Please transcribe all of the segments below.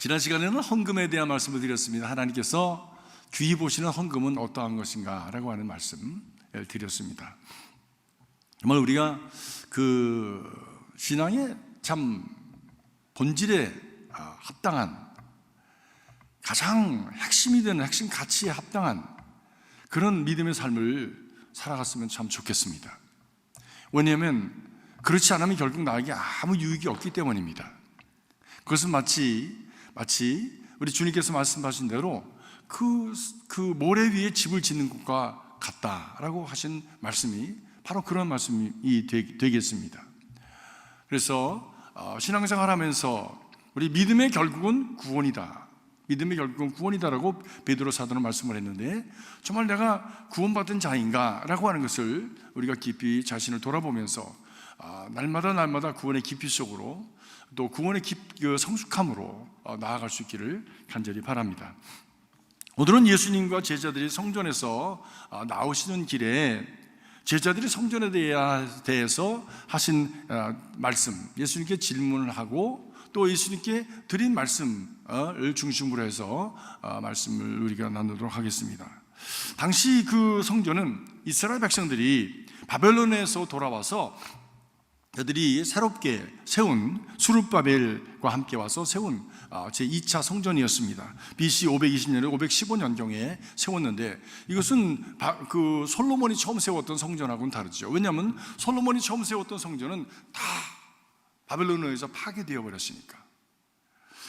지난 시간에는 헌금에 대한 말씀을 드렸습니다. 하나님께서 귀히 보시는 헌금은 어떠한 것인가 라고 하는 말씀을 드렸습니다. 정말 우리가 그 신앙의 참 본질에 합당한, 가장 핵심이 되는 핵심 가치에 합당한 그런 믿음의 삶을 살아갔으면 참 좋겠습니다. 왜냐하면 그렇지 않으면 결국 나에게 아무 유익이 없기 때문입니다. 그것은 마치 우리 주님께서 말씀하신 대로 그 모래 위에 집을 짓는 것과 같다라고 하신 말씀이 바로 그런 말씀이 되겠습니다. 그래서 신앙생활 하면서 우리 믿음의 결국은 구원이다, 믿음의 결국은 구원이다라고 베드로 사도는 말씀을 했는데, 정말 내가 구원받은 자인가 라고 하는 것을 우리가 깊이 자신을 돌아보면서 날마다 구원의 깊이 속으로, 또 구원의 성숙함으로 나아갈 수 있기를 간절히 바랍니다. 오늘은 예수님과 제자들이 성전에서 나오시는 길에 제자들이 성전에 대해서 하신 말씀, 예수님께 질문을 하고 또 예수님께 드린 말씀을 중심으로 해서 말씀을 우리가 나누도록 하겠습니다. 당시 그 성전은 이스라엘 백성들이 바벨론에서 돌아와서 그들이 새롭게 세운 스룹바벨과 함께 와서 세운 제2차 성전이었습니다. BC 520년에 515년경에 세웠는데, 이것은 그 솔로몬이 처음 세웠던 성전하고는 다르죠. 왜냐하면 솔로몬이 처음 세웠던 성전은 다 바벨론에서 파괴되어 버렸으니까.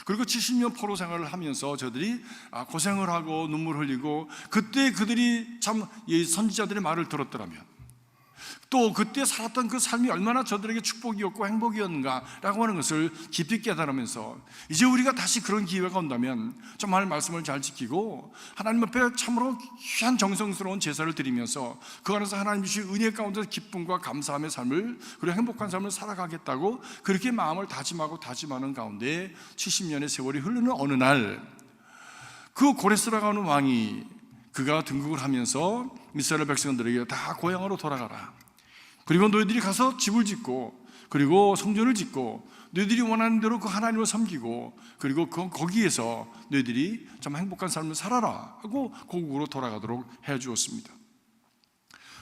그리고 70년 포로 생활을 하면서 저들이 고생을 하고 눈물 흘리고, 그때 그들이 참 선지자들의 말을 들었더라면, 또 그때 살았던 그 삶이 얼마나 저들에게 축복이었고 행복이었는가라고 하는 것을 깊이 깨달으면서, 이제 우리가 다시 그런 기회가 온다면 정말 말씀을 잘 지키고 하나님 앞에 참으로 귀한 정성스러운 제사를 드리면서 그 안에서 하나님 주신 은혜 가운데 기쁨과 감사함의 삶을, 그리고 행복한 삶을 살아가겠다고 그렇게 마음을 다짐하는 가운데 70년의 세월이 흐르는 어느 날, 그 고레스라고 하는 왕이 그가 등극을 하면서 이스라엘 백성들에게 다 고향으로 돌아가라, 그리고 너희들이 가서 집을 짓고 그리고 성전을 짓고 너희들이 원하는 대로 그 하나님을 섬기고 그리고 거기에서 너희들이 참 행복한 삶을 살아라 하고 고국으로 돌아가도록 해 주었습니다.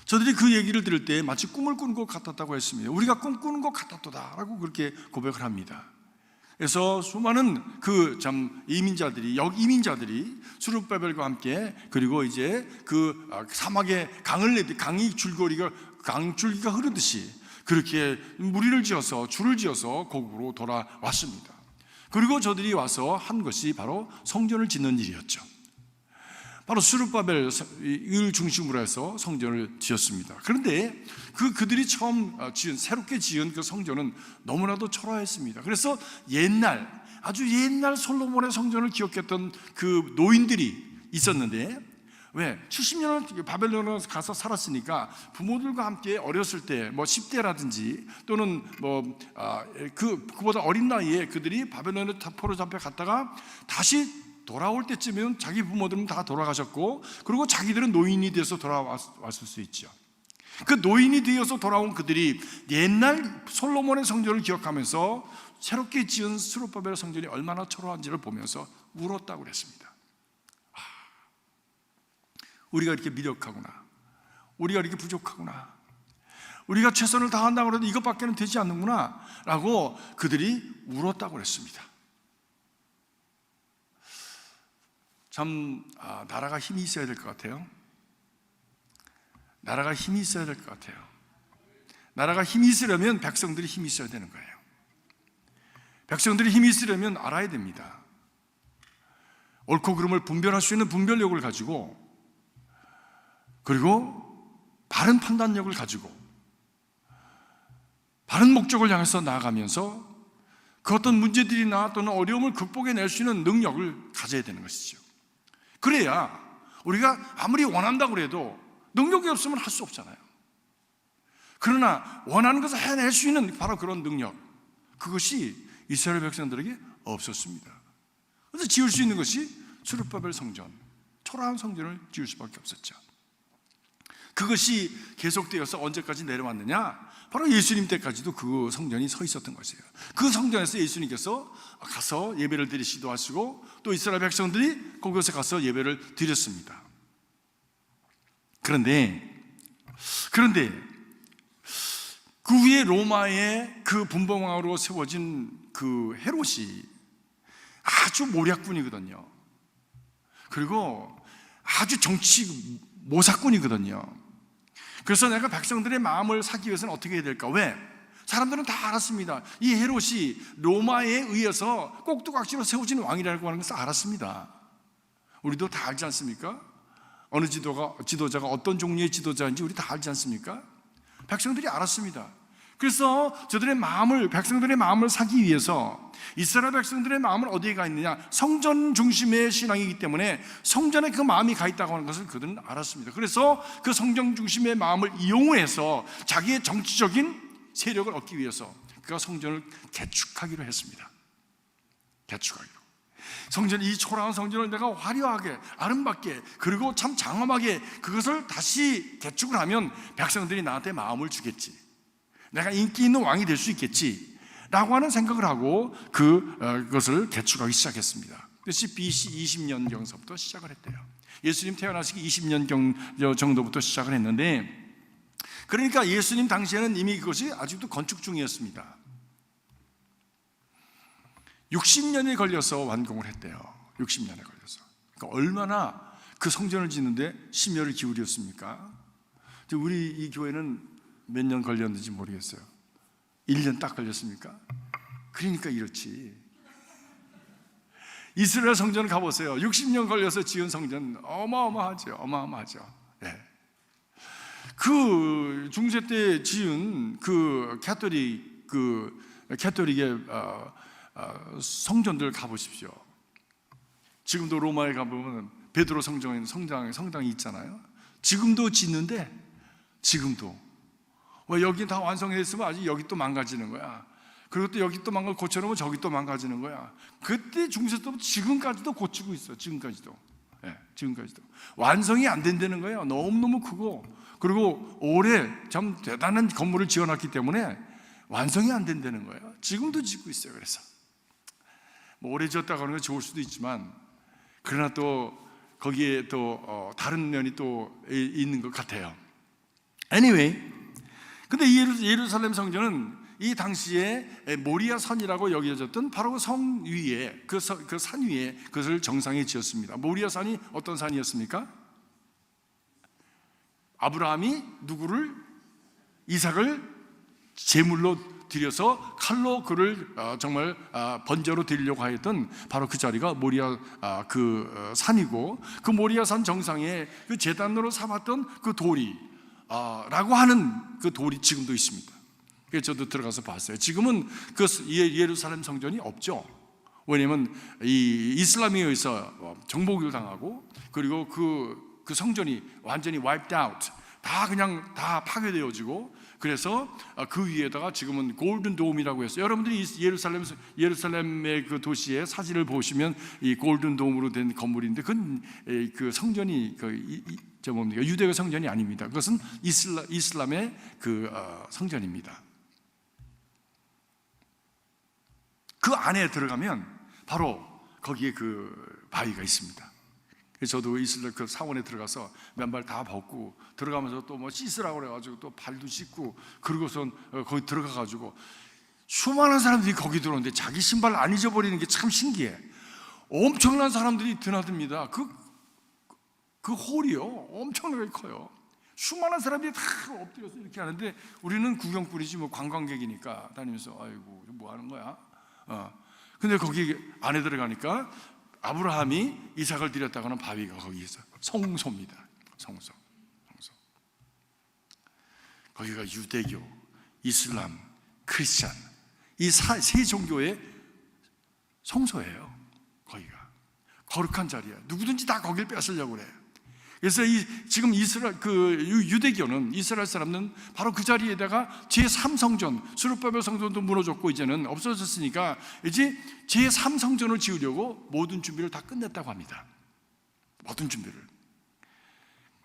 저들이 그 얘기를 들을 때 마치 꿈을 꾸는 것 같았다고 했습니다. 우리가 꿈꾸는 것 같았도다 라고 그렇게 고백을 합니다. 그래서 수많은 이민자들이 스룹바벨과 함께, 그리고 이제 그 사막에 강줄기가 흐르듯이 그렇게 무리를 지어서 줄을 지어서 고국으로 돌아왔습니다. 그리고 저들이 와서 한 것이 바로 성전을 짓는 일이었죠. 바로 스룹바벨을 중심으로 해서 성전을 지었습니다. 그런데 그들이 처음 새롭게 지은 그 성전은 너무나도 초라했습니다. 그래서 아주 옛날 솔로몬의 성전을 기억했던 그 노인들이 있었는데, 왜? 70년을 바벨론에 가서 살았으니까 부모들과 함께 어렸을 때 10대라든지 또는 그보다 어린 나이에 그들이 바벨론에 포로 잡혀 갔다가 다시 돌아올 때쯤이면 자기 부모들은 다 돌아가셨고, 그리고 자기들은 노인이 돼서 돌아왔을 수 있죠. 그 노인이 되어서 돌아온 그들이 옛날 솔로몬의 성전을 기억하면서 새롭게 지은 스룹바벨 성전이 얼마나 초라한지를 보면서 울었다고 그랬습니다. 우리가 이렇게 미력하구나, 우리가 이렇게 부족하구나, 우리가 최선을 다한다고 해도 이것밖에는 되지 않는구나 라고 그들이 울었다고 그랬습니다. 참 나라가 힘이 있어야 될 것 같아요. 나라가 힘이 있어야 될 것 같아요. 나라가 힘이 있으려면 백성들이 힘이 있어야 되는 거예요. 백성들이 힘이 있으려면 알아야 됩니다. 옳고 그름을 분별할 수 있는 분별력을 가지고, 그리고 바른 판단력을 가지고 바른 목적을 향해서 나아가면서 그 어떤 문제들이나 또는 어려움을 극복해낼 수 있는 능력을 가져야 되는 것이죠. 그래야 우리가 아무리 원한다고 해도 능력이 없으면 할 수 없잖아요. 그러나 원하는 것을 해낼 수 있는 바로 그런 능력, 그것이 이스라엘 백성들에게 없었습니다. 그래서 지을 수 있는 것이 스룹바벨 성전, 초라한 성전을 지을 수밖에 없었죠. 그것이 계속되어서 언제까지 내려왔느냐? 바로 예수님 때까지도 그 성전이 서 있었던 것이에요. 그 성전에서 예수님께서 가서 예배를 드리시기도 하시고 또 이스라엘 백성들이 그곳에 가서 예배를 드렸습니다. 그런데 그 후에 로마의 그 분봉왕으로 세워진 그 헤롯이 아주 모략꾼이거든요. 그리고 아주 정치 모사꾼이거든요. 그래서 내가 백성들의 마음을 사기 위해서는 어떻게 해야 될까? 왜? 사람들은 다 알았습니다. 이 헤롯이 로마에 의해서 꼭두각시로 세워진 왕이라고 하는 것을 알았습니다. 우리도 다 알지 않습니까? 어느 지도자가 어떤 종류의 지도자인지 우리 다 알지 않습니까? 백성들이 알았습니다. 그래서 백성들의 마음을 사기 위해서 이스라엘 백성들의 마음은 어디에 가 있느냐? 성전 중심의 신앙이기 때문에 성전에 그 마음이 가 있다고 하는 것을 그들은 알았습니다. 그래서 그 성전 중심의 마음을 이용해서 자기의 정치적인 세력을 얻기 위해서 그가 성전을 개축하기로 했습니다. 개축하기로. 이 초라한 성전을 내가 화려하게, 아름답게, 그리고 참 장엄하게 그것을 다시 개축을 하면 백성들이 나한테 마음을 주겠지. 내가 인기 있는 왕이 될 수 있겠지 라고 하는 생각을 하고 그것을 개축하기 시작했습니다. 그것이 BC 20년경서부터 시작을 했대요. 예수님 태어나시기 20년 정도부터 시작을 했는데, 그러니까 예수님 당시에는 이미 그것이 아직도 건축 중이었습니다. 60년이 걸려서 완공을 했대요. 60년에 걸려서. 그러니까 얼마나 그 성전을 짓는데 심혈을 기울였습니까? 우리 이 교회는 몇 년 걸렸는지 모르겠어요. 1년 딱 걸렸습니까? 그러니까 이렇지. 이스라엘 성전 가보세요. 60년 걸려서 지은 성전 어마어마하죠. 어마어마하죠. 네. 그 중세 때 지은 그 캐토릭의 성전들 가보십시오. 지금도 로마에 가보면 베드로 성당이 있잖아요. 지금도 짓는데, 지금도 왜 여기 다 완성했으면 아직 여기 또 망가지는 거야. 그리고 또 여기 또 고쳐놓으면 저기 또 망가지는 거야. 그때 중세 때부터 지금까지도 고치고 있어. 지금까지도. 네, 지금까지도 완성이 안 된다는 거예요. 너무너무 크고, 그리고 올해 참 대단한 건물을 지어놨기 때문에 완성이 안 된다는 거예요. 지금도 짓고 있어요. 그래서 오래 지었다고 하는 건 좋을 수도 있지만, 그러나 또 거기에 또 다른 면이 또 있는 것 같아요. Anyway, 근데 예루살렘 성전은 이 당시에 모리아 산이라고 여겨졌던 바로 그 성 위에, 그 산 위에 그것을 정상에 지었습니다. 모리아 산이 어떤 산이었습니까? 아브라함이 이삭을 제물로 드려서 칼로 그를 정말 번제로 드리려고 하였던 바로 그 자리가 모리아 그 산이고, 그 모리아 산 정상에 그 제단으로 삼았던 그 돌이 라고 하는 그 돌이 지금도 있습니다. 그래서 저도 들어가서 봤어요. 지금은 그 예루살렘 성전이 없죠. 왜냐하면 이 이슬람에 의해서 정복을 당하고, 그리고 그 성전이 완전히 wiped out, 다 파괴되어지고, 그래서 그 위에다가 지금은 골든 돔이라고 해서, 여러분들이 예루살렘의 그 도시의 사진을 보시면 이 골든 돔으로 된 건물인데, 그 성전이 유대교 성전이 아닙니다. 그것은 이슬람의 그 성전입니다. 그 안에 들어가면 바로 거기에 그 바위가 있습니다. 그래서 저도 이슬람 그 사원에 들어가서 맨발 다 벗고 들어가면서 또 씻으라고 그래가지고 또 발도 씻고, 그러고선 거기 들어가가지고 수많은 사람들이 거기 들어오는데 자기 신발 안 잊어버리는 게 참 신기해. 엄청난 사람들이 드나듭니다. 그 홀이요, 엄청나게 커요. 수많은 사람들이 다 엎드려서 이렇게 하는데, 우리는 구경꾼이지 관광객이니까 다니면서 아이고 뭐 하는 거야? 근데 거기 안에 들어가니까 아브라함이 이삭을 드렸다고 하는 바위가 거기 있어요. 성소입니다. 성소. 거기가 유대교, 이슬람, 크리스찬, 이 세 종교의 성소예요. 거기가 거룩한 자리야. 누구든지 다 거길 뺏으려고 그래. 그래서 지금 유대교는, 이스라엘 사람은 바로 그 자리에다가 제3성전, 수르바벨 성전도 무너졌고 이제는 없어졌으니까 이제 제3성전을 지으려고 모든 준비를 다 끝냈다고 합니다. 모든 준비를.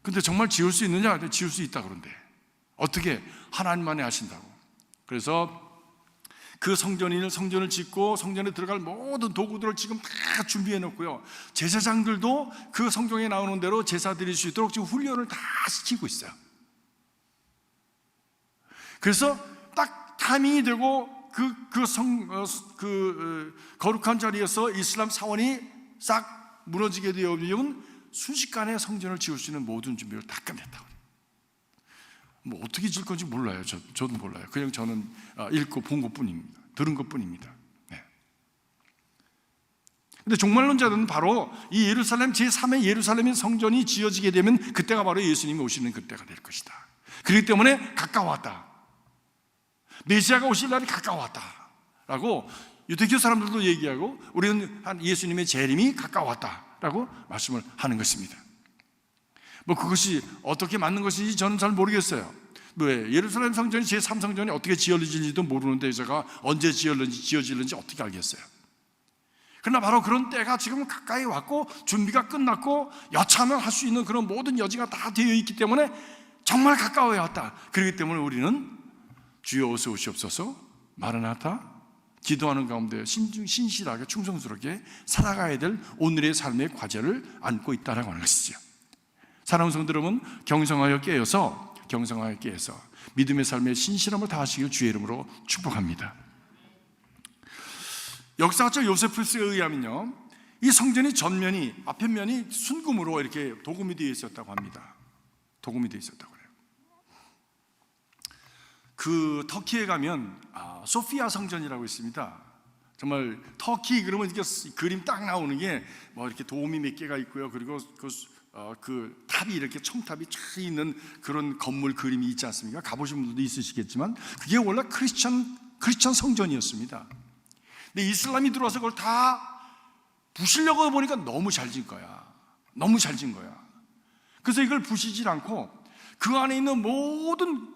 근데 정말 지을 수 있느냐? 지을 수 있다 그런데 어떻게? 하나님만이 하신다고. 그래서 그 성전을 짓고 성전에 들어갈 모든 도구들을 지금 다 준비해 놓고요, 제사장들도 그 성경에 나오는 대로 제사 드릴 수 있도록 지금 훈련을 다 시키고 있어요. 그래서 딱 타이밍이 되고 거룩한 자리에서 이슬람 사원이 싹 무너지게 되면 순식간에 성전을 지을 수 있는 모든 준비를 다 끝냈다고. 뭐 어떻게 지을 건지 몰라요. 저도 몰라요. 그냥 저는 읽고 본 것뿐입니다. 들은 것뿐입니다. 네. 근데 종말론자들은 바로 이 예루살렘 제3의 예루살렘의 성전이 지어지게 되면 그때가 바로 예수님이 오시는 그때가 될 것이다. 그렇기 때문에 가까웠다. 메시아가 오실 날이 가까웠다라고 유대교 사람들도 얘기하고, 우리는 예수님의 재림이 가까웠다라고 말씀을 하는 것입니다. 뭐 그것이 어떻게 맞는 것인지 저는 잘 모르겠어요. 왜 예루살렘 성전이 제3성전이 어떻게 지어질지도 모르는데 제가 언제 지어질는지 어떻게 알겠어요? 그러나 바로 그런 때가 지금 가까이 왔고 준비가 끝났고 여차하면 할 수 있는 그런 모든 여지가 다 되어 있기 때문에 정말 가까워야 왔다. 그렇기 때문에 우리는 주여 어서 오시옵소서, 마라나타 기도하는 가운데 신실하게 충성스럽게 살아가야 될 오늘의 삶의 과제를 안고 있다라고 하는 것이죠. 사랑하는 성도 여러분, 경성하여 깨어서 믿음의 삶의 신실함을 다하시길 주의 이름으로 축복합니다. 역사학자 요세푸스에 의하면요, 이 성전이 전면이, 앞면이 순금으로 이렇게 도금이 되어 있었다고 합니다. 도금이 되어 있었다고 그래요. 그 터키에 가면 소피아 성전이라고 있습니다. 정말 터키 그러면 이렇게 그림 딱 나오는 게 뭐 이렇게 도움이 몇 개가 있고요, 그리고 그 탑이 이렇게 청탑이 쫙 있는 그런 건물 그림이 있지 않습니까? 가보신 분들도 있으시겠지만 그게 원래 크리스천 성전이었습니다. 근데 이슬람이 들어와서 그걸 다 부시려고 보니까 너무 잘 진 거야. 너무 잘 진 거야. 그래서 이걸 부시질 않고 그 안에 있는 모든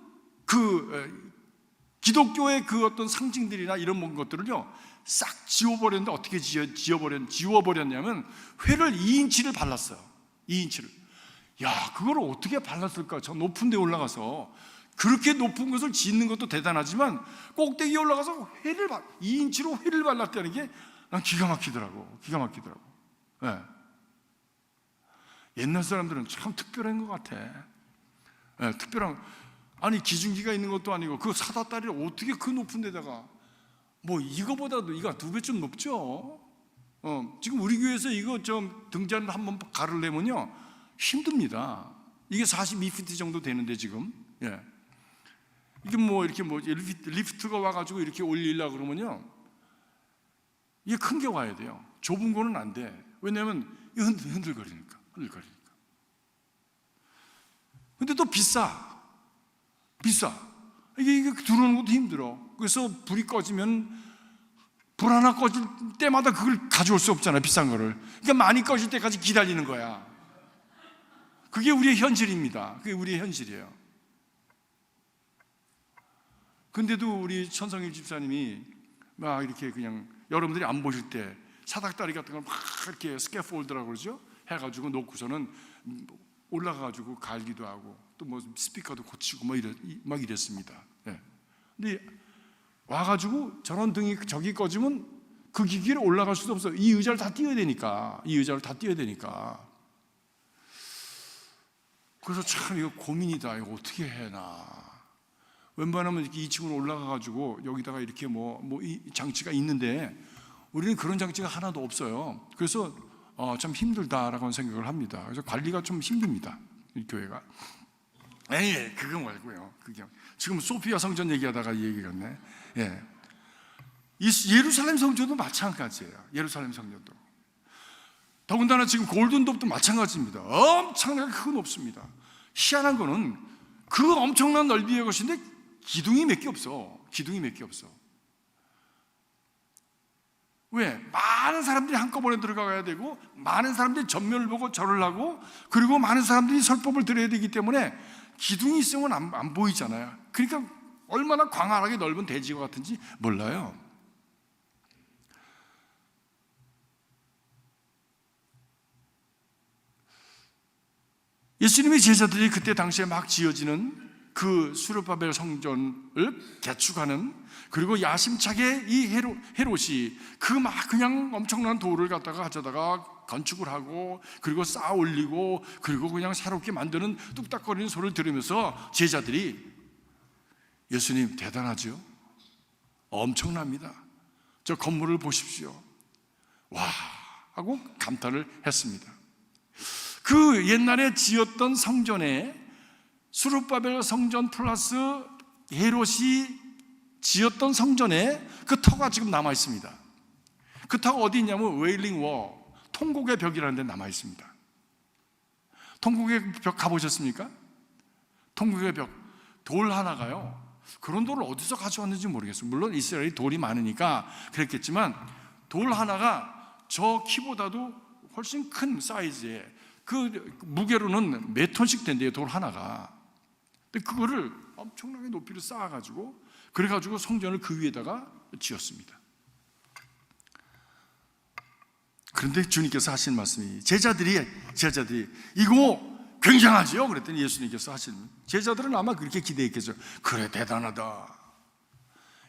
기독교의 그 어떤 상징들이나 이런 것들을요 싹 지워버렸는데, 어떻게 지워버렸냐면 회를 2인치를 발랐어요. 2인치를. 야, 그걸 어떻게 발랐을까? 저 높은 데 올라가서 그렇게 높은 것을 짓는 것도 대단하지만 꼭대기에 올라가서 2인치로 회를 발랐다는 게 난 기가 막히더라고. 네. 옛날 사람들은 참 특별한 것 같아. 네, 아니 기중기가 있는 것도 아니고 그 사다다리를 어떻게 그 높은 데다가, 뭐 이거보다도 이거 2배쯤 높죠. 지금 우리 교회에서 이거 좀 등잔 한번 가르려면요 힘듭니다. 이게 42피트 정도 되는데 지금, 예. 이게 뭐 이렇게 리프트가 와가지고 이렇게 올리려고 그러면요 이게 큰 게 와야 돼요. 좁은 거는 안 돼. 왜냐하면 흔들거리니까. 근데 또 비싸. 이게 들어오는 것도 힘들어. 그래서 불이 꺼지면 불 하나 꺼질 때마다 그걸 가져올 수 없잖아요, 비싼 거를. 그러니까 많이 꺼질 때까지 기다리는 거야. 그게 우리의 현실입니다. 그게 우리의 현실이에요. 근데도 우리 천성일 집사님이 막 이렇게 그냥 여러분들이 안 보실 때 사닥다리 같은 걸 막 이렇게 스캐폴드라고 그러죠? 해가지고 놓고서는 올라가가지고 갈기도 하고 또 뭐 스피커도 고치고 막 이랬습니다. 네. 근데 와가지고 저런 등이 저기 꺼지면 그 기기를 올라갈 수도 없어요. 이 의자를 다 띄워야 되니까. 그래서 참 이거 고민이다. 이거 어떻게 해나. 웬만하면 이렇게 2층으로 올라가가지고 여기다가 이렇게 이 장치가 있는데 우리는 그런 장치가 하나도 없어요. 그래서 참 힘들다라고 생각을 합니다. 그래서 관리가 좀 힘듭니다, 이 교회가. 그거 말고요. 지금 소피아 성전 얘기하다가 이 얘기였네. 예. 예루살렘 성전도 마찬가지예요. 예루살렘 성전도. 더군다나 지금 골든돔도 마찬가지입니다. 엄청나게 크고 높습니다. 희한한 거는 그 엄청난 넓이의 것인데 기둥이 몇 개 없어. 왜? 많은 사람들이 한꺼번에 들어가야 되고 많은 사람들이 전면을 보고 절을 하고 그리고 많은 사람들이 설법을 들어야 되기 때문에 기둥이 있으면 안 보이잖아요. 그러니까 얼마나 광활하게 넓은 대지와 같은지 몰라요. 예수님의 제자들이 그때 당시에 막 지어지는 그 수르바벨 성전을 개축하는, 그리고 야심차게 이 헤롯이 그 막 그냥 엄청난 돌을 갖다가 가져다가 건축을 하고 그리고 쌓아 올리고 그리고 그냥 새롭게 만드는 뚝딱거리는 소리를 들으면서 제자들이 예수님 대단하죠? 엄청납니다. 저 건물을 보십시오. 와 하고 감탄을 했습니다. 그 옛날에 지었던 성전에 수르바벨 성전 플러스 헤롯이 지었던 성전에 그 터가 지금 남아 있습니다. 그 터가 어디 있냐면 웨일링 워, 통곡의 벽이라는 데 남아 있습니다. 통곡의 벽 가보셨습니까? 통곡의 벽, 돌 하나가요, 그런 돌을 어디서 가져왔는지 모르겠어요. 물론 이스라엘이 돌이 많으니까 그랬겠지만 돌 하나가 저 키보다도 훨씬 큰 사이즈에 그 무게로는 몇 톤씩 된대요, 돌 하나가. 근데 그거를 엄청나게 높이를 쌓아가지고 그래가지고 성전을 그 위에다가 지었습니다. 그런데 주님께서 하신 말씀이 제자들이 이거 굉장하죠? 그랬더니 예수님께서 하시는, 제자들은 아마 그렇게 기대했겠죠. 그래 대단하다,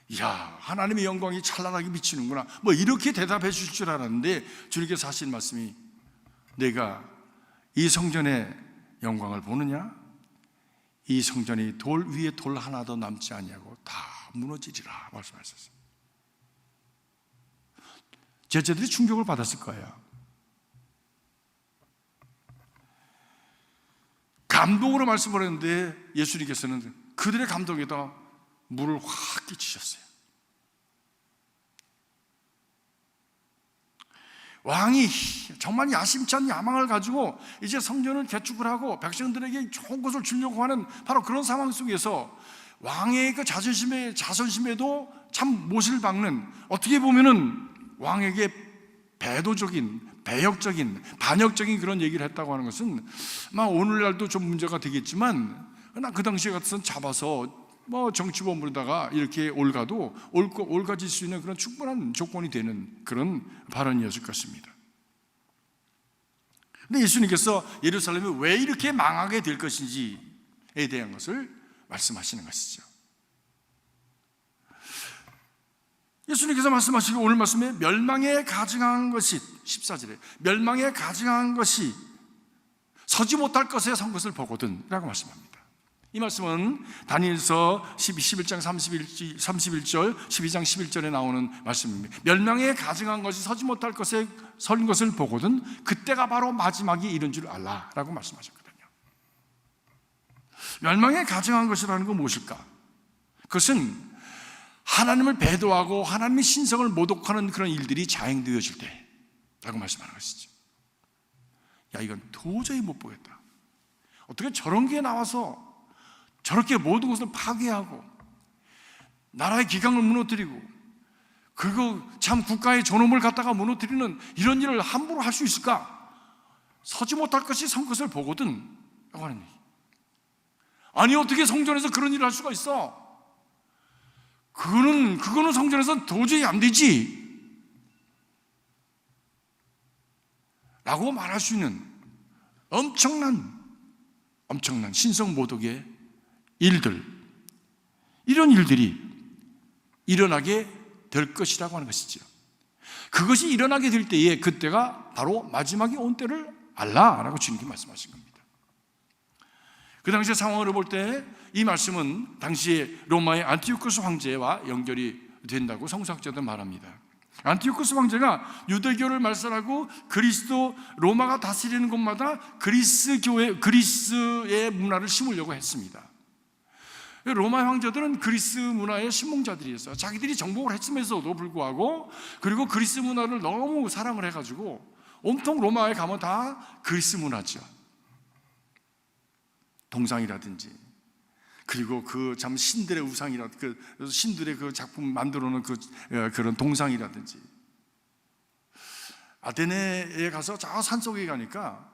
이야 하나님의 영광이 찬란하게 비치는구나, 뭐 이렇게 대답해 주실 줄 알았는데 주님께서 하신 말씀이 내가 이 성전의 영광을 보느냐? 이 성전이 돌 위에 돌 하나도 남지 아니하고 다 무너지리라 말씀하셨어요. 제자들이 충격을 받았을 거예요. 감동으로 말씀을 했는데 예수님께서는 그들의 감동에다 물을 확 끼치셨어요. 왕이 정말 야심찬 야망을 가지고 이제 성전을 개축을 하고 백성들에게 좋은 것을 주려고 하는 바로 그런 상황 속에서 왕의 그 자존심에도 참 못을 박는, 어떻게 보면은 왕에게 배도적인, 배역적인, 반역적인 그런 얘기를 했다고 하는 것은 아마 오늘날도 좀 문제가 되겠지만, 그러나 그 당시에 같아서는 잡아서 뭐 정치범으로다가 이렇게 올가질 수 있는 그런 충분한 조건이 되는 그런 발언이었을 것입니다. 근데 예수님께서 예루살렘이 왜 이렇게 망하게 될 것인지에 대한 것을 말씀하시는 것이죠. 예수님께서 말씀하시고 오늘 말씀에 멸망에 가증한 것이, 14절에 멸망에 가증한 것이 서지 못할 것에 선 것을 보거든 라고 말씀합니다. 이 말씀은 다니엘서 11장 31절, 12장 11절에 나오는 말씀입니다. 멸망에 가증한 것이 서지 못할 것에 선 것을 보거든 그때가 바로 마지막이 이른 줄 알라 라고 말씀하셨거든요. 멸망에 가증한 것이라는 건 무엇일까? 그것은 하나님을 배도하고 하나님의 신성을 모독하는 그런 일들이 자행되어질 때 라고 말씀하는 것이죠. 야, 이건 도저히 못 보겠다. 어떻게 저런 게 나와서 저렇게 모든 것을 파괴하고 나라의 기강을 무너뜨리고 그리고 참 국가의 존엄을 갖다가 무너뜨리는 이런 일을 함부로 할 수 있을까? 서지 못할 것이 선 것을 보거든 라고 하는 얘기. 아니 어떻게 성전에서 그런 일을 할 수가 있어? 그거는 성전에서 도저히 안 되지 라고 말할 수 있는 엄청난 신성 모독의 일들, 이런 일들이 일어나게 될 것이라고 하는 것이죠. 그것이 일어나게 될 때에 그때가 바로 마지막에 온 때를 알라라고 주님께 말씀하신 겁니다. 그 당시의 상황을 볼 때 이 말씀은 당시에 로마의 안티오쿠스 황제와 연결이 된다고 성서학자들은 말합니다. 안티오쿠스 황제가 유대교를 말살하고 로마가 다스리는 곳마다 그리스의 문화를 심으려고 했습니다. 로마 황제들은 그리스 문화의 신봉자들이었어요. 자기들이 정복을 했음에도 불구하고, 그리고 그리스 문화를 너무 사랑을 해가지고 온통 로마에 가면 다 그리스 문화죠. 동상이라든지, 그리고 그 참 신들의 신들의 그 작품 만들어놓은 그런 동상이라든지, 아테네에 가서 저 산속에 가니까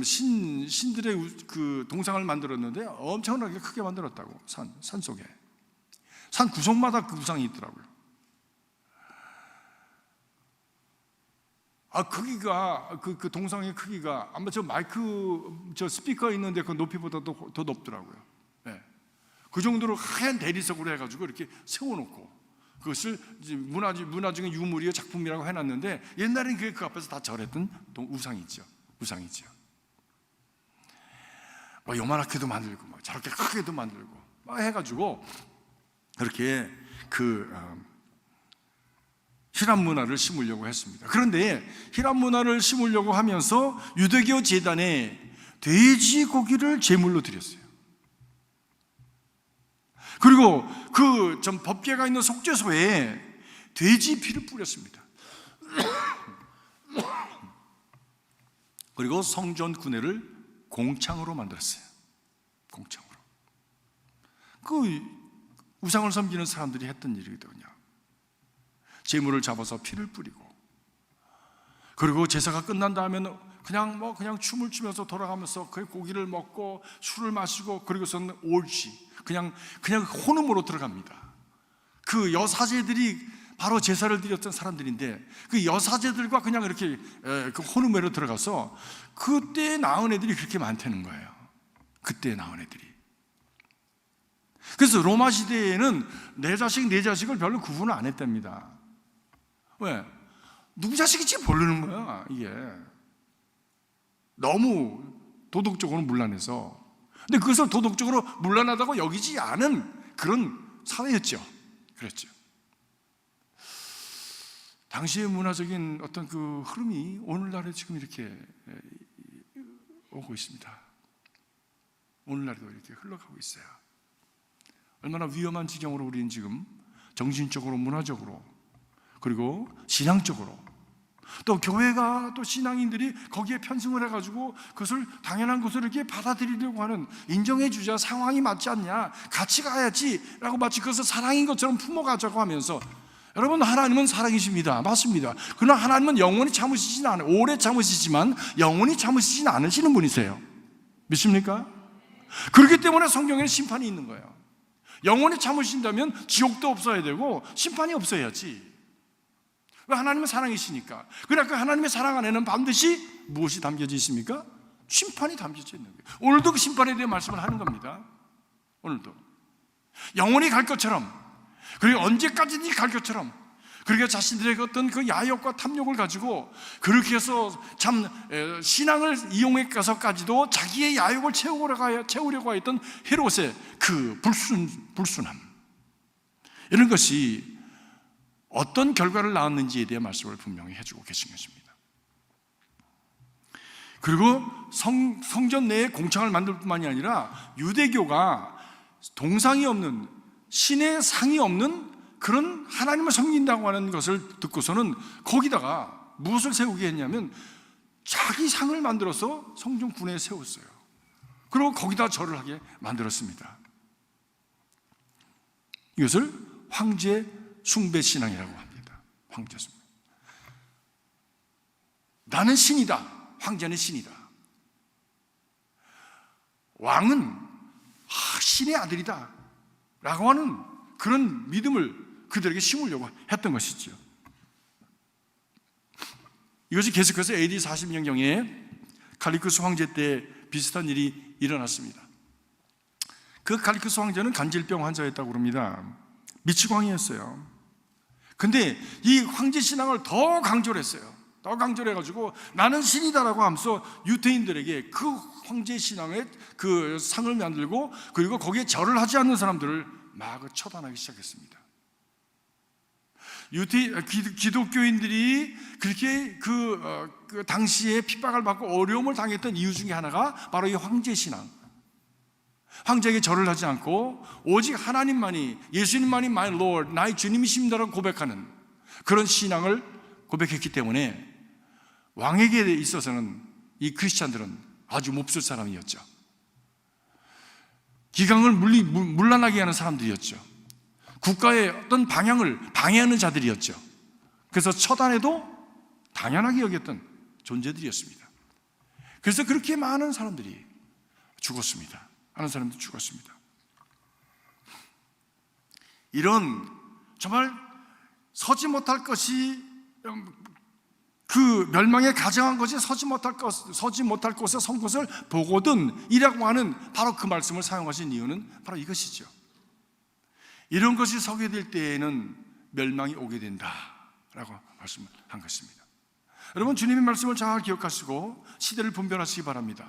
신들의 그 동상을 만들었는데 엄청나게 크게 만들었다고. 산 속에 산 구석마다 그 우상이 있더라고요. 크기가 그 동상의 크기가 아마 저 마이크 저 스피커 있는데 그 높이보다 더 높더라고요. 네. 그 정도로 하얀 대리석으로 해가지고 이렇게 세워놓고 그것을 문화적인 유물이요 작품이라고 해놨는데 옛날에는 그 앞에서 다 절했던 우상이죠. 뭐 요만하게도 만들고 뭐 저렇게 크게도 만들고 막 해가지고 그렇게 히람 문화를 심으려고 했습니다. 그런데 히람 문화를 심으려고 하면서 유대교 제단에 돼지 고기를 제물로 드렸어요. 그리고 그 좀 법궤가 있는 속죄소에 돼지 피를 뿌렸습니다. 그리고 성전 구내를 공창으로 만들었어요. 공창으로. 그 우상을 섬기는 사람들이 했던 일이거든요. 제물을 잡아서 피를 뿌리고, 그리고 제사가 끝난 다음에는 그냥 춤을 추면서 돌아가면서 그 고기를 먹고 술을 마시고, 그리고서는 올지 그냥 혼음으로 들어갑니다. 그 여사제들이 바로 제사를 드렸던 사람들인데 그 여사제들과 그냥 이렇게 그 혼음회로 들어가서 그때 낳은 애들이 그렇게 많다는 거예요. 그때 낳은 애들이. 그래서 로마 시대에는 내 자식을 별로 구분을 안 했답니다. 왜? 누구 자식인지 모르는 거야, 이게. 너무 도덕적으로 문란해서. 근데 그것을 도덕적으로 문란하다고 여기지 않은 그런 사회였죠. 그랬죠. 당시의 문화적인 어떤 그 흐름이 오늘날에 지금 이렇게 오고 있습니다. 오늘날에도 이렇게 흘러가고 있어요. 얼마나 위험한 지경으로 우리는 지금 정신적으로, 문화적으로, 그리고 신앙적으로, 또 교회가 또 신앙인들이 거기에 편승을 해가지고 그것을 당연한 것을 이렇게 받아들이려고 하는, 인정해주자, 상황이 맞지 않냐, 같이 가야지 라고 마치 그것을 사랑인 것처럼 품어가자고 하면서, 여러분, 하나님은 사랑이십니다. 맞습니다. 그러나 하나님은 영원히 참으시진 않아요. 오래 참으시지만 영원히 참으시진 않으시는 분이세요. 믿습니까? 그렇기 때문에 성경에는 심판이 있는 거예요. 영원히 참으신다면 지옥도 없어야 되고 심판이 없어야지. 왜? 하나님은 사랑이시니까. 그러니까 그 하나님의 사랑 안에는 반드시 무엇이 담겨져 있습니까? 심판이 담겨져 있는 거예요. 오늘도 그 심판에 대해 말씀을 하는 겁니다. 오늘도 영원히 갈 것처럼, 그리고 언제까지든지 갈 것처럼, 그렇게 자신들의 어떤 그 야욕과 탐욕을 가지고 그렇게 해서 참 신앙을 이용해서까지도 자기의 야욕을 채우려고 했던 헤롯의 그 불순함, 이런 것이 어떤 결과를 낳았는지에 대해 말씀을 분명히 해주고 계신 것입니다. 그리고 성전 내에 공창을 만들 뿐만이 아니라 유대교가 동상이 없는, 신의 상이 없는 그런 하나님을 섬긴다고 하는 것을 듣고서는 거기다가 무엇을 세우게 했냐면 자기 상을 만들어서 성전 군에 세웠어요. 그리고 거기다 절을 하게 만들었습니다. 이것을 황제 숭배 신앙이라고 합니다. 황제 숭배. 나는 신이다. 황제는 신이다. 왕은 신의 아들이다 라고 하는 그런 믿음을 그들에게 심으려고 했던 것이죠. 이것이 계속해서 AD 40년경에 칼리쿠스 황제 때 비슷한 일이 일어났습니다. 그 칼리쿠스 황제는 간질병 환자였다고 합니다. 미치광이였어요. 근데 이 황제 신앙을 더 강조를 했어요. 더 강조를 해가지고 나는 신이다라고 하면서 유대인들에게 그 황제 신앙의 그 상을 만들고, 그리고 거기에 절을 하지 않는 사람들을 막 처단하기 시작했습니다. 기독교인들이 그렇게 그 당시에 핍박을 받고 어려움을 당했던 이유 중에 하나가 바로 이 황제 신앙, 황제에게 절을 하지 않고 오직 하나님만이, 예수님만이 My Lord, 나의 주님이십니다라고 고백하는 그런 신앙을 고백했기 때문에 왕에게 있어서는 이 크리스찬들은 아주 몹쓸 사람이었죠. 기강을 문란하게 하는 사람들이었죠. 국가의 어떤 방향을 방해하는 자들이었죠. 그래서 처단해도 당연하게 여겼던 존재들이었습니다. 그래서 그렇게 많은 사람들이 죽었습니다. 많은 사람들이 죽었습니다. 이런 정말 서지 못할 것이 그 멸망에 가정한 것이 서지 못할 곳에 선 것을 보거든 이라고 하는 바로 그 말씀을 사용하신 이유는 바로 이것이죠. 이런 것이 서게 될 때에는 멸망이 오게 된다라고 말씀한 것입니다. 여러분, 주님의 말씀을 잘 기억하시고 시대를 분별하시기 바랍니다.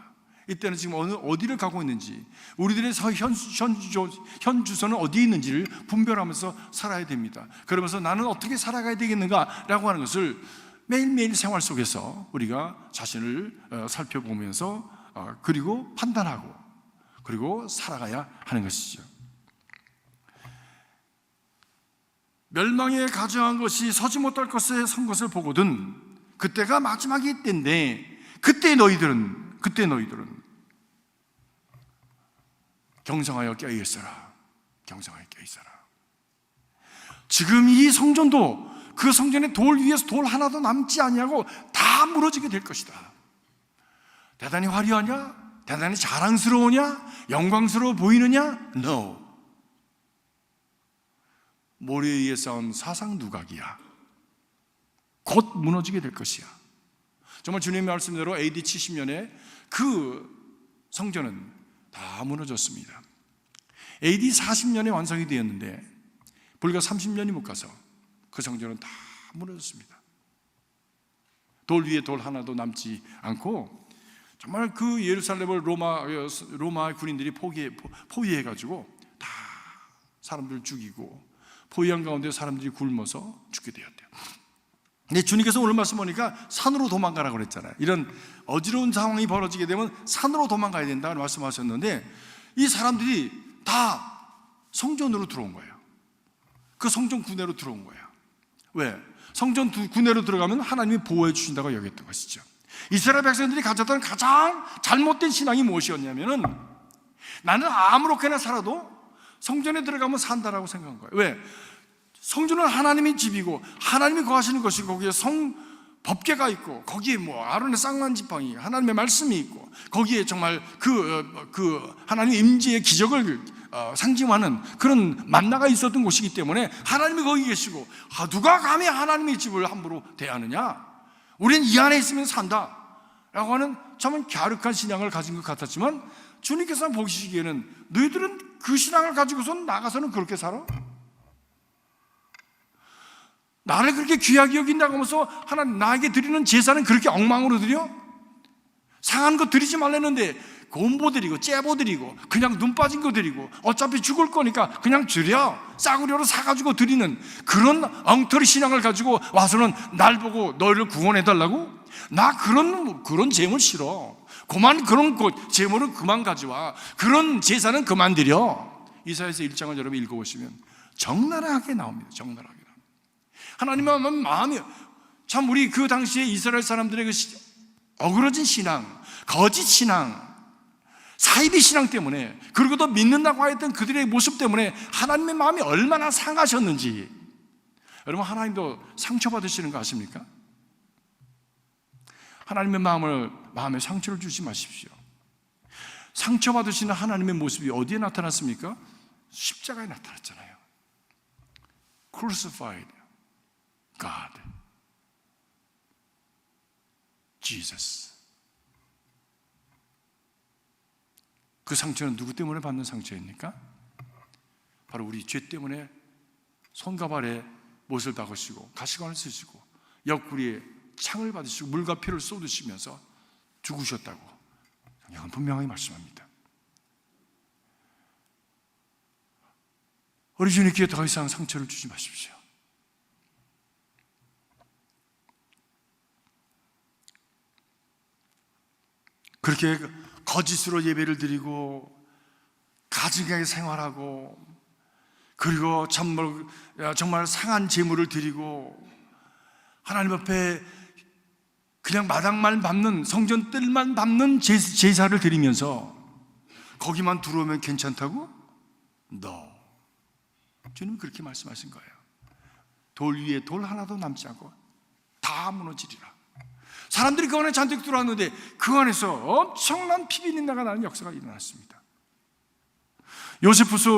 이때는 지금 어디를 가고 있는지, 우리들의 현 주소는 어디에 있는지를 분별하면서 살아야 됩니다. 그러면서 나는 어떻게 살아가야 되겠는가라고 하는 것을 매일매일 생활 속에서 우리가 자신을 살펴보면서 그리고 판단하고 그리고 살아가야 하는 것이죠. 멸망에 가정한 것이 서지 못할 것에 선 것을 보거든 그때가 마지막일 때인데 그때 너희들은 경성하여 깨어있어라. 경성하여 깨어있어라. 지금 이 성전도 그 성전의 돌 위에서 돌 하나도 남지 아니하고 다 무너지게 될 것이다. 대단히 화려하냐? 대단히 자랑스러우냐? 영광스러워 보이느냐? No. 모래 위에 쌓은 사상 누각이야. 곧 무너지게 될 것이야. 정말 주님의 말씀대로 AD 70년에 그 성전은 다 무너졌습니다. AD 40년에 완성이 되었는데 불과 30년이 못 가서 그 성전은 다 무너졌습니다. 돌 위에 돌 하나도 남지 않고 정말 그 예루살렘을 로마 군인들이 포위해가지고 다 사람들 죽이고 포위한 가운데 사람들이 굶어서 죽게 되었대요. 근데 주님께서 오늘 말씀하니까 산으로 도망가라고 그랬잖아요. 이런 어지러운 상황이 벌어지게 되면 산으로 도망가야 된다고 말씀하셨는데 이 사람들이 다 성전으로 들어온 거예요. 그 성전 구내로 들어온 거예요. 왜? 성전 구내로 들어가면 하나님이 보호해 주신다고 여겼던 것이죠. 이스라엘 백성들이 가졌던 가장 잘못된 신앙이 무엇이었냐면은 나는 아무렇게나 살아도 성전에 들어가면 산다라고 생각한 거예요. 왜? 성전은 하나님의 집이고 하나님이 거하시는 것이고 거기에 법궤가 있고 거기에 아론의 쌍난 지팡이 하나님의 말씀이 있고 거기에 정말 그 하나님의 임재의 기적을 상징하는 그런 만나가 있었던 곳이기 때문에 하나님이 거기 계시고 누가 감히 하나님의 집을 함부로 대하느냐? 우리는 이 안에 있으면 산다 라고 하는 참 갸륵한 신앙을 가진 것 같았지만 주님께서 보시기에는 너희들은 그 신앙을 가지고서 나가서는 그렇게 살아? 나를 그렇게 귀하게 여긴다고 하면서 하나님 나에게 드리는 제사는 그렇게 엉망으로 드려? 상한 거 드리지 말랬는데 곰보 드리고 째보 드리고 그냥 눈 빠진 거 드리고 어차피 죽을 거니까 그냥 드려 싸구려로 사가지고 드리는 그런 엉터리 신앙을 가지고 와서는 날 보고 너희를 구원해달라고? 나 그런 재물 싫어. 그런 재물은 그만 가져와. 그런 제사는 그만 드려. 이사야서 1장을 여러분 읽어보시면 적나라하게 나옵니다. 적나라하게. 하나님의 마음이 참 우리 그 당시에 이스라엘 사람들의 그 어그러진 신앙, 거짓 신앙, 사이비 신앙 때문에 그리고 또 믿는다고 하였던 그들의 모습 때문에 하나님의 마음이 얼마나 상하셨는지 여러분 하나님도 상처받으시는 거 아십니까? 하나님의 마음에 상처를 주지 마십시오. 상처받으시는 하나님의 모습이 어디에 나타났습니까? 십자가에 나타났잖아요. Crucified God, Jesus. 그 상처는 누구 때문에 받는 상처입니까? 바로 우리 죄 때문에 손과 발에 못을 박으시고 가시관을 쓰시고 옆구리에 창을 받으시고 물과 피를 쏟으시면서 죽으셨다고 성경은 분명하게 말씀합니다. 우리 주님께 더 이상 상처를 주지 마십시오. 그렇게 거짓으로 예배를 드리고 가증하게 생활하고 그리고 정말 상한 제물을 드리고 하나님 앞에 그냥 마당만 밟는 성전 뜰만 밟는 제사를 드리면서 거기만 들어오면 괜찮다고? No. 주님은 그렇게 말씀하신 거예요. 돌 위에 돌 하나도 남지 않고 다 무너지리라. 사람들이 그 안에 잔뜩 들어왔는데 그 안에서 엄청난 피비린내가 나는 역사가 일어났습니다. 요세푸스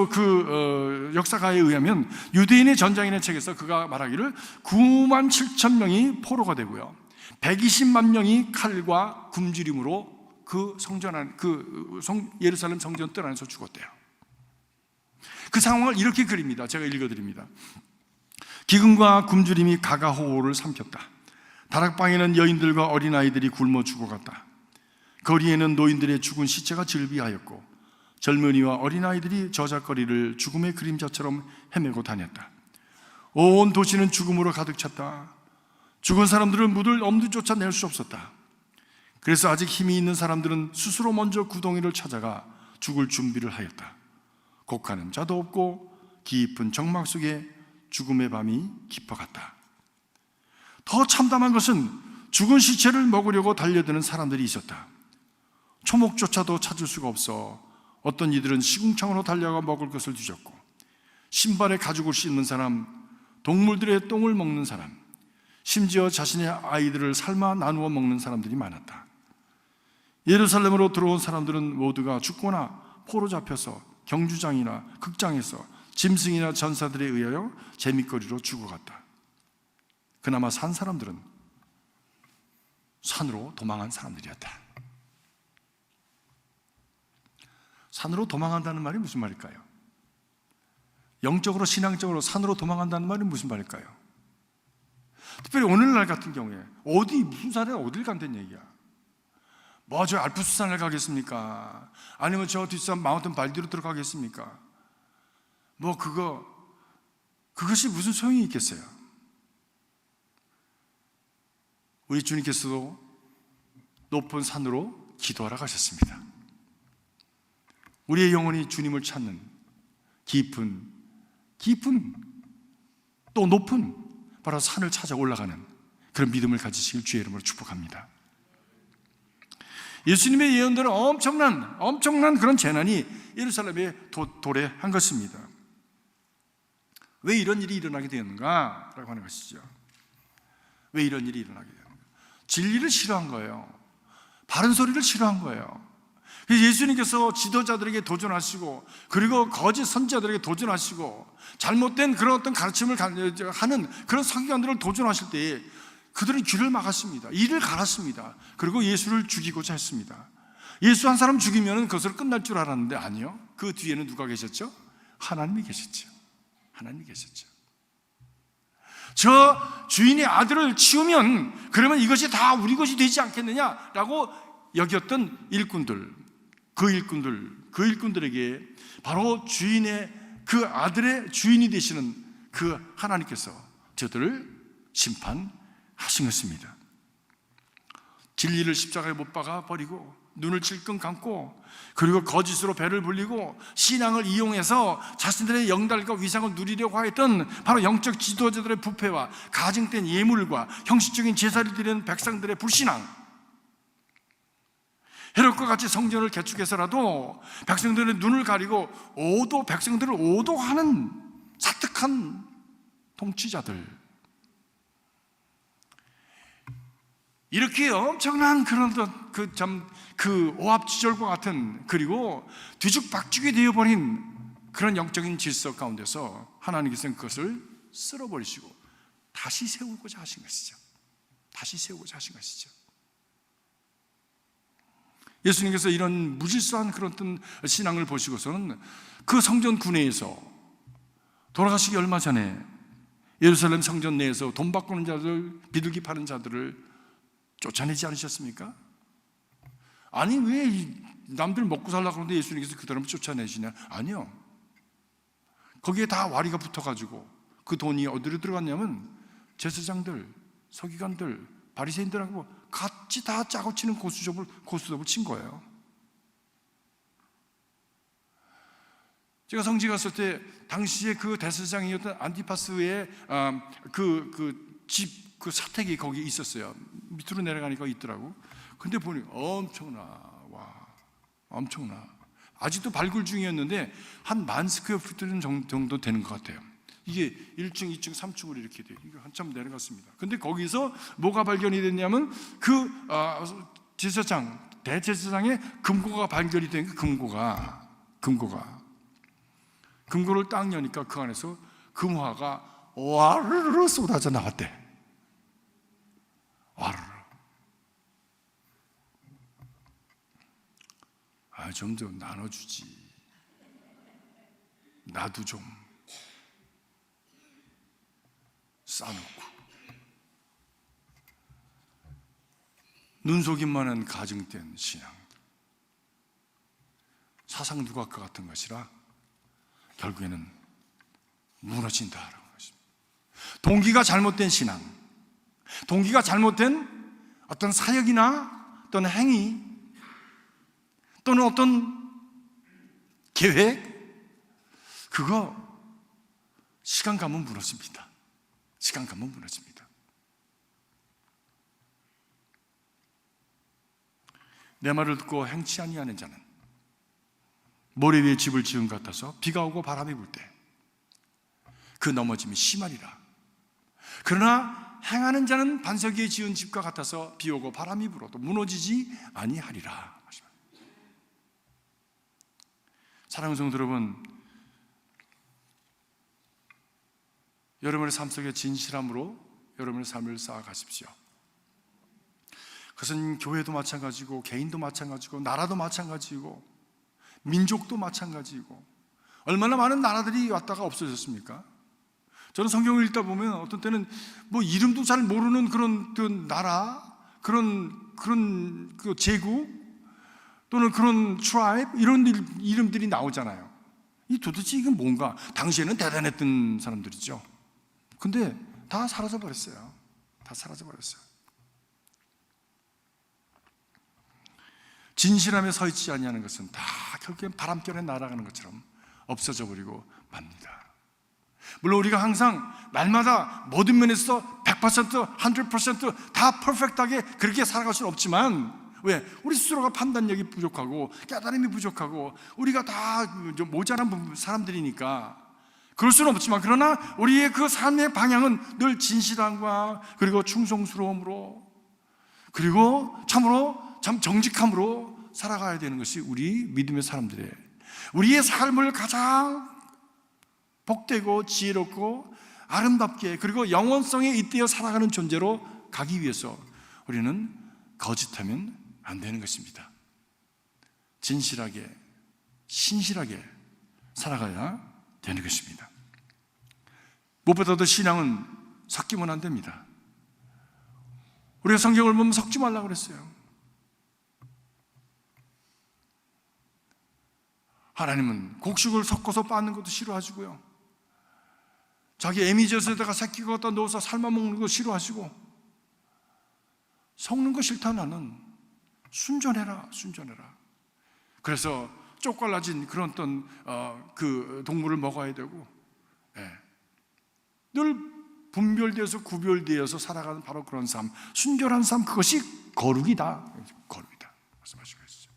역사가에 의하면 유대인의 전장이라는 책에서 그가 말하기를 97,000명이 포로가 되고요 120만 명이 칼과 굶주림으로 그 예루살렘 성전 뜰 안에서 죽었대요. 그 상황을 이렇게 그립니다. 제가 읽어드립니다. 기근과 굶주림이 가가호호를 삼켰다. 다락방에는 여인들과 어린아이들이 굶어 죽어갔다. 거리에는 노인들의 죽은 시체가 즐비하였고 젊은이와 어린아이들이 저작거리를 죽음의 그림자처럼 헤매고 다녔다. 온 도시는 죽음으로 가득 찼다. 죽은 사람들을 묻을 엄두조차 낼 수 없었다. 그래서 아직 힘이 있는 사람들은 스스로 먼저 구덩이를 찾아가 죽을 준비를 하였다. 곡하는 자도 없고 깊은 적막 속에 죽음의 밤이 깊어갔다. 더 참담한 것은 죽은 시체를 먹으려고 달려드는 사람들이 있었다. 초목조차도 찾을 수가 없어 어떤 이들은 시궁창으로 달려가 먹을 것을 뒤졌고, 신발에 가죽을 씻는 사람, 동물들의 똥을 먹는 사람, 심지어 자신의 아이들을 삶아 나누어 먹는 사람들이 많았다. 예루살렘으로 들어온 사람들은 모두가 죽거나 포로 잡혀서 경주장이나 극장에서 짐승이나 전사들에 의하여 재밌거리로 죽어갔다. 그나마 산 사람들은 산으로 도망한 사람들이었다. 산으로 도망한다는 말이 무슨 말일까요? 영적으로, 신앙적으로 산으로 도망한다는 말이 무슨 말일까요? 특별히 오늘날 같은 경우에 무슨 산에 어딜 간다는 얘기야. 뭐 저 알프스산을 가겠습니까? 아니면 저 뒷산 마운틴 발디로 들어가겠습니까? 뭐 그것이 무슨 소용이 있겠어요? 우리 주님께서도 높은 산으로 기도하러 가셨습니다. 우리의 영혼이 주님을 찾는 깊은 또 높은 바로 산을 찾아 올라가는 그런 믿음을 가지시길 주의 이름으로 축복합니다. 예수님의 예언대로 엄청난 그런 재난이 예루살렘에 도래한 것입니다. 왜 이런 일이 일어나게 되었는가? 라고 하는 것이죠. 왜 이런 일이 일어나게 되었는가? 진리를 싫어한 거예요. 바른 소리를 싫어한 거예요. 그래서 예수님께서 지도자들에게 도전하시고, 그리고 거짓 선지자들에게 도전하시고, 잘못된 그런 어떤 가르침을 하는 그런 선교관들을 도전하실 때에 그들은 귀를 막았습니다. 이를 갈았습니다. 그리고 예수를 죽이고자 했습니다. 예수 한 사람 죽이면 그것으로 끝날 줄 알았는데 아니요. 그 뒤에는 누가 계셨죠? 하나님이 계셨죠. 하나님이 계셨죠. 저 주인의 아들을 치우면 그러면 이것이 다 우리 것이 되지 않겠느냐라고 여겼던 일꾼들, 그 일꾼들에게 바로 주인의 그 아들의 주인이 되시는 그 하나님께서 저들을 심판하신 것입니다. 진리를 십자가에 못 박아 버리고 눈을 질끈 감고, 그리고 거짓으로 배를 불리고 신앙을 이용해서 자신들의 영달과 위상을 누리려고 하였던 바로 영적 지도자들의 부패와 가증된 예물과 형식적인 제사를 드리는 백성들의 불신앙, 헤롯과 같이 성전을 개축해서라도 백성들의 눈을 가리고 백성들을 오도하는 사특한 통치자들, 이렇게 엄청난 그런 그 오합지졸과 같은, 그리고 뒤죽박죽이 되어버린 그런 영적인 질서 가운데서 하나님께서는 그것을 쓸어버리시고 다시 세우고자 하신 것이죠. 다시 세우고자 하신 것이죠. 예수님께서 이런 무질서한 그런 어떤 신앙을 보시고서는 그 성전 군내에서 돌아가시기 얼마 전에 예루살렘 성전 내에서 돈 바꾸는 자들, 비둘기 파는 자들을 쫓아내지 않으셨습니까? 아니, 왜 남들 먹고 살라고 하는데 예수님께서 그 사람을 쫓아내시냐? 아니요. 거기에 다 와리가 붙어가지고 그 돈이 어디로 들어갔냐면 제사장들, 서기관들, 바리새인들하고 같이 다 짜고 치는 고스톱을 친 거예요. 제가 성지 갔을 때 당시에 그 대제사장이었던 안티파스의 그 사택이 거기 있었어요. 밑으로 내려가니까 있더라고. 근데 보니 엄청나. 아직도 발굴 중이었는데 한 10,000스퀘어피트 정도 되는 것 같아요. 이게 1층, 2층, 3층으로 이렇게 돼요. 이거 한참 내려갔습니다. 근데 거기서 뭐가 발견이 됐냐면 그 대제사장의 금고가 발견이 된 그 금고를 딱 여니까 그 안에서 금화가 와르르 쏟아져 나왔대. 와르르. 좀 더 나눠주지. 나도 좀 싸놓고. 눈속임만한 가증된 신앙, 사상 누각과 같은 것이라 결국에는 무너진다라는 것입니다. 동기가 잘못된 신앙, 동기가 잘못된 어떤 사역이나 또는 행위 또는 어떤 계획, 그거 시간 가면 무너집니다. 시간 가면 무너집니다. 내 말을 듣고 행치 아니하는 자는 모래 위에 집을 지은 것 같아서 비가 오고 바람이 불 때 그 넘어짐이 심하리라. 그러나 행하는 자는 반석 위에 지은 집과 같아서 비 오고 바람이 불어도 무너지지 아니하리라. 사랑하는 성도 여러분, 여러분의 삶 속에 진실함으로 여러분의 삶을 쌓아가십시오. 그것은 교회도 마찬가지고 개인도 마찬가지고 나라도 마찬가지고 민족도 마찬가지고, 얼마나 많은 나라들이 왔다가 없어졌습니까? 저는 성경을 읽다 보면 어떤 때는 뭐 이름도 잘 모르는 그런 그 나라, 그런 그 제국 또는 그런 트라이브, 이런 이름들이 나오잖아요. 이 도대체 이건 뭔가? 당시에는 대단했던 사람들이죠. 근데 다 사라져 버렸어요. 다 사라져 버렸어요. 진실함에 서 있지 아니하는 것은 다 결국엔 바람결에 날아가는 것처럼 없어져 버리고 맙니다. 물론 우리가 항상 날마다 모든 면에서 100%, 100%다 퍼펙트하게 그렇게 살아갈 수는 없지만, 왜? 우리 스스로가 판단력이 부족하고 깨달음이 부족하고 우리가 다 모자란 사람들이니까 그럴 수는 없지만, 그러나 우리의 그 삶의 방향은 늘 진실함과 그리고 충성스러움으로 그리고 참으로 참 정직함으로 살아가야 되는 것이 우리 믿음의 사람들의, 우리의 삶을 가장 복되고 지혜롭고 아름답게 그리고 영원성에 잇대어 살아가는 존재로 가기 위해서 우리는 거짓하면 안 되는 것입니다. 진실하게 신실하게 살아가야 되는 것입니다. 무엇보다도 신앙은 섞이면 안 됩니다. 우리가 성경을 보면 섞지 말라고 그랬어요. 하나님은 곡식을 섞어서 빻는 것도 싫어하시고요, 자기 애미젖에다가 새끼 갖다 넣어서 삶아 먹는 거 싫어하시고, 섞는 거 싫다. 나는 순전해라, 순전해라. 그래서 쪼갈라진 그런 어떤 그 동물을 먹어야 되고, 늘 분별되어서 구별되어서 살아가는 바로 그런 삶, 순결한 삶, 그것이 거룩이다. 거룩이다 말씀하시고 있어요.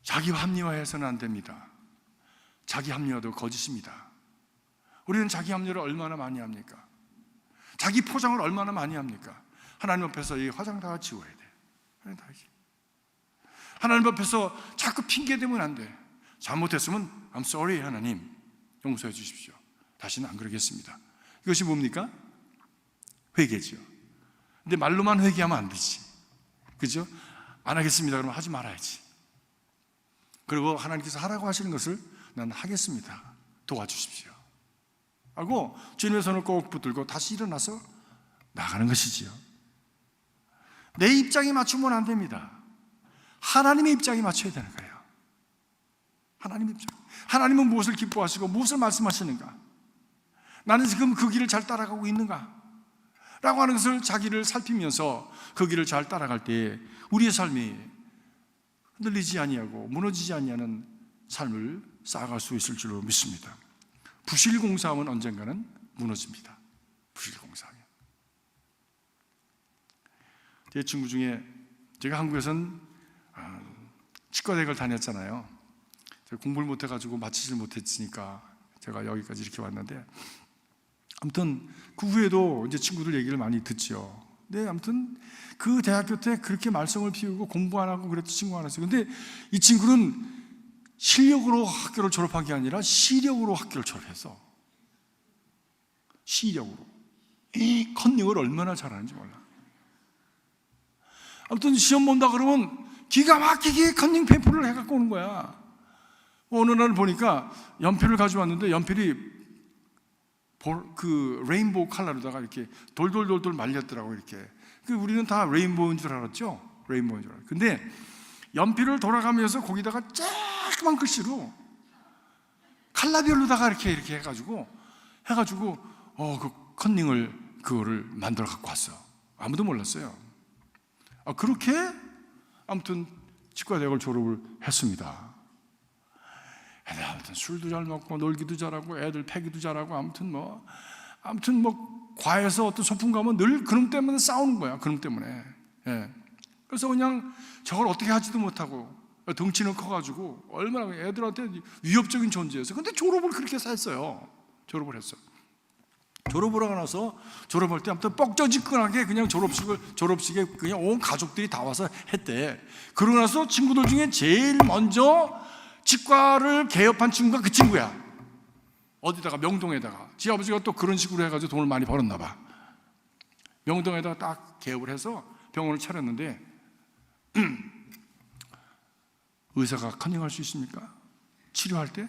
자기 합리화해서는 안 됩니다. 자기 합리화도 거짓입니다. 우리는 자기 합리화를 얼마나 많이 합니까? 자기 포장을 얼마나 많이 합니까? 하나님 앞에서 이 화장 다 지워야 돼. 하나님 앞에서 자꾸 핑계대면 안 돼. 잘못했으면 I'm sorry, 하나님 용서해 주십시오. 다시는 안 그러겠습니다. 이것이 뭡니까? 회개죠. 근데 말로만 회개하면 안 되지. 그죠? 안 하겠습니다. 그러면 하지 말아야지. 그리고 하나님께서 하라고 하시는 것을 난 하겠습니다. 도와주십시오 하고 주님의 손을 꼭 붙들고 다시 일어나서 나가는 것이지요. 내 입장에 맞추면 안 됩니다. 하나님의 입장에 맞춰야 되는 거예요. 하나님의 입장. 하나님은 무엇을 기뻐하시고 무엇을 말씀하시는가? 나는 지금 그 길을 잘 따라가고 있는가? 라고 하는 것을 자기를 살피면서 그 길을 잘 따라갈 때 우리의 삶이 흔들리지 아니하고 무너지지 아니하는 삶을 쌓아갈 수 있을 줄로 믿습니다. 부실공사하면 언젠가는 무너집니다. 부실공사하면. 제 친구 중에, 제가 한국에선 치과대학을 다녔잖아요. 제가 공부를 못해가지고 마치질 못했으니까 제가 여기까지 이렇게 왔는데, 아무튼 그 후에도 이제 친구들 얘기를 많이 듣죠. 네, 아무튼 그 대학교 때 그렇게 말썽을 피우고 공부 안 하고 그랬던 친구가 하나 있어요. 근데 이 친구는 실력으로 학교를 졸업한 게 아니라 시력으로 학교를 졸업했어. 시력으로. 이 컨닝을 얼마나 잘하는지 몰라. 아무튼 시험 본다 그러면 기가 막히게 컨닝 페이퍼를 해갖고 오는 거야. 어느 날 보니까 연필을 가져왔는데 연필이 그 레인보우 컬러로다가 이렇게 돌돌돌돌 말렸더라고. 이렇게. 우리는 다 레인보우인 줄 알았죠. 레인보우인 줄 알았죠. 근데 연필을 돌아가면서 거기다가 조그만 글씨로 컬러별로다가 이렇게 해가지고 그 컨닝을 그거를 만들어 갖고 왔어. 아무도 몰랐어요. 그렇게 아무튼 치과대학을 졸업을 했습니다. 애들 아무튼 술도 잘 먹고 놀기도 잘하고 애들 패기도 잘하고 아무튼 뭐 과에서 어떤 소풍 가면 늘 그놈 때문에 싸우는 거야. 그놈 때문에. 예. 그래서 그냥 저걸 어떻게 하지도 못하고 덩치는 커가지고 얼마나 애들한테 위협적인 존재였어요. 근데 졸업을 그렇게 했어요. 졸업을 했어. 졸업을 하고 나서 졸업할 때 아무튼 뻑저지근하게 그냥 졸업식에 그냥 온 가족들이 다 와서 했대. 그러고 나서 친구들 중에 제일 먼저 치과를 개업한 친구가 그 친구야. 어디다가 명동에다가 지 아버지가 또 그런 식으로 해가지고 돈을 많이 벌었나 봐. 명동에다가 딱 개업을 해서 병원을 차렸는데 의사가 컨닝할 수 있습니까? 치료할 때?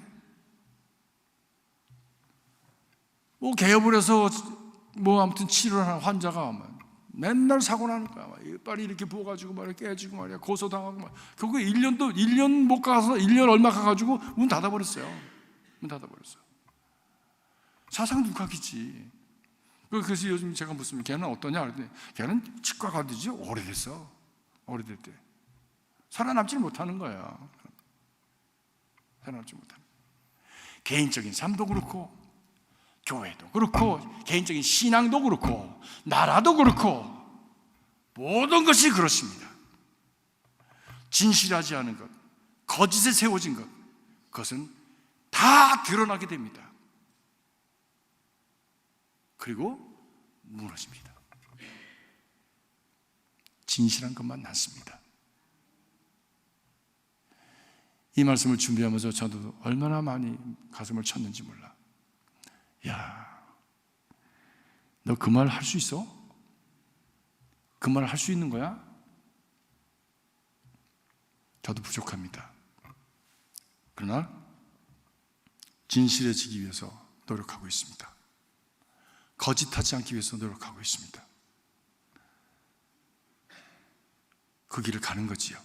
개업을 해서 아무튼 치료를 하는 환자가 맨날 사고 나는 거야. 이빨이 이렇게 부어가지고 말이야 깨지고 말이야 고소당하고 막. 그거 1년 못 가서 1년 얼마 가가지고 문 닫아버렸어요. 문 닫아버렸어요. 사상누각이지. 그래서 요즘 제가 묻습니다. 걔는 어떠냐? 그랬더니 걔는 치과 가듯이 오래됐어. 오래됐대. 살아남질 못하는 거야. 살아남지 못하는. 개인적인 삶도 그렇고 교회도 그렇고 개인적인 신앙도 그렇고 나라도 그렇고 모든 것이 그렇습니다. 진실하지 않은 것, 거짓에 세워진 것, 그것은 다 드러나게 됩니다. 그리고 무너집니다. 진실한 것만 남습니다. 이 말씀을 준비하면서 저도 얼마나 많이 가슴을 쳤는지 몰라. 야, 너 그 말 할 수 있어? 그 말 할 수 있는 거야? 저도 부족합니다. 그러나 진실해지기 위해서 노력하고 있습니다. 거짓하지 않기 위해서 노력하고 있습니다. 그 길을 가는 거지요.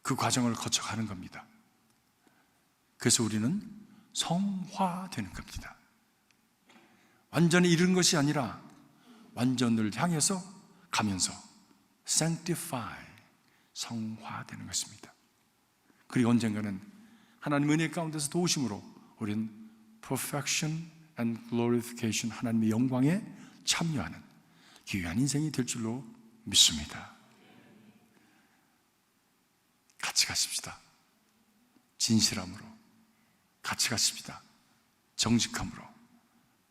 그 과정을 거쳐가는 겁니다. 그래서 우리는 성화되는 겁니다. 완전히 이룬 것이 아니라 완전을 향해서 가면서 sanctify, 성화되는 것입니다. 그리고 언젠가는 하나님의 은혜 가운데서 도우심으로 우리는 perfection and glorification, 하나님의 영광에 참여하는 귀한 인생이 될 줄로 믿습니다. 같이 가십시다. 진실함으로 같이 가십시다. 정직함으로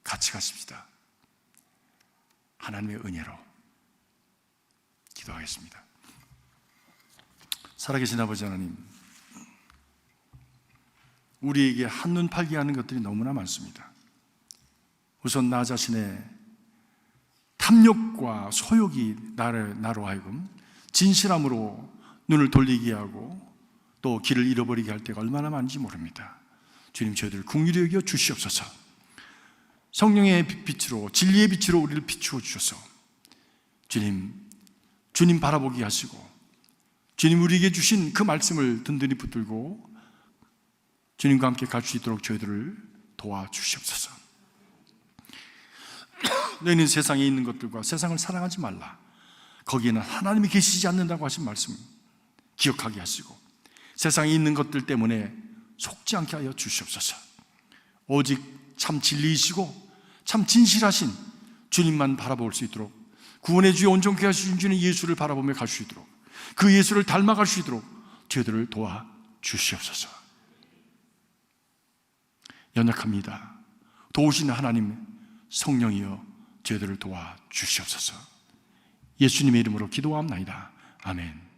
같이 가십시다. 하나님의 은혜로 기도하겠습니다. 살아계신 아버지 하나님, 우리에게 한눈 팔게 하는 것들이 너무나 많습니다. 우선 나 자신의 탐욕과 소욕이 나로 하여금 진실함으로 눈을 돌리게 하고 또 길을 잃어버리게 할 때가 얼마나 많은지 모릅니다. 주님, 저희들 긍휼히 여겨 주시옵소서. 성령의 빛으로, 진리의 빛으로 우리를 비추어 주셔서 주님 바라보게 하시고 주님 우리에게 주신 그 말씀을 든든히 붙들고 주님과 함께 갈 수 있도록 저희들을 도와주시옵소서. 너희는 세상에 있는 것들과 세상을 사랑하지 말라. 거기에는 하나님이 계시지 않는다고 하신 말씀 기억하게 하시고 세상에 있는 것들 때문에 속지 않게 하여 주시옵소서. 오직 참 진리이시고 참 진실하신 주님만 바라볼 수 있도록, 구원의 주여 온전케 하신 주님 예수를 바라보며 갈 수 있도록, 그 예수를 닮아갈 수 있도록 저희들을 도와 주시옵소서. 연약합니다. 도우시는 하나님 성령이여 저희들을 도와 주시옵소서. 예수님의 이름으로 기도합나이다. 아멘.